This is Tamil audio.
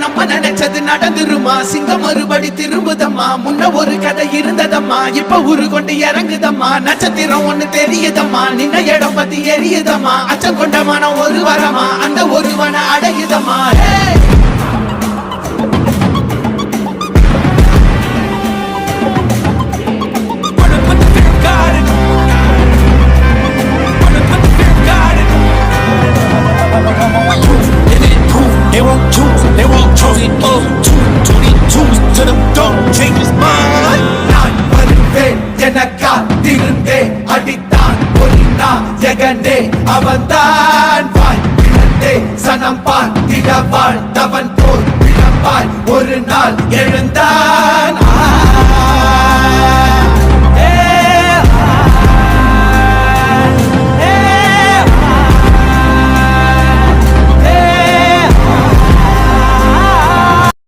நம்ம நினைச்சது நடந்துருமா சிங்கம் மறுபடி திரும்புதம்மா முன்ன ஒரு கதை இருந்ததம்மா இப்ப உரு கொண்டு இறங்குதம்மா நட்சத்திரம் ஒண்ணு தெரியுதம்மா நின்ன இடம் பத்தி எரியுதம்மா அச்சம் கொண்ட மனம் ஒரு வரமா அந்த ஒருவனை அடையுதம்மா They won't choose, they won't choose it. 22 to them don't change his mind. நான் வருவேன் எனக்கால் திருந்தே அடித்தான் ஒன்னா ஜெகனே அவன்தான் வாய் இழந்தே சனம் பார்த்திட வாழ்ந்தவன் போல் விளம்பாய் ஒரு நாள் எழுந்த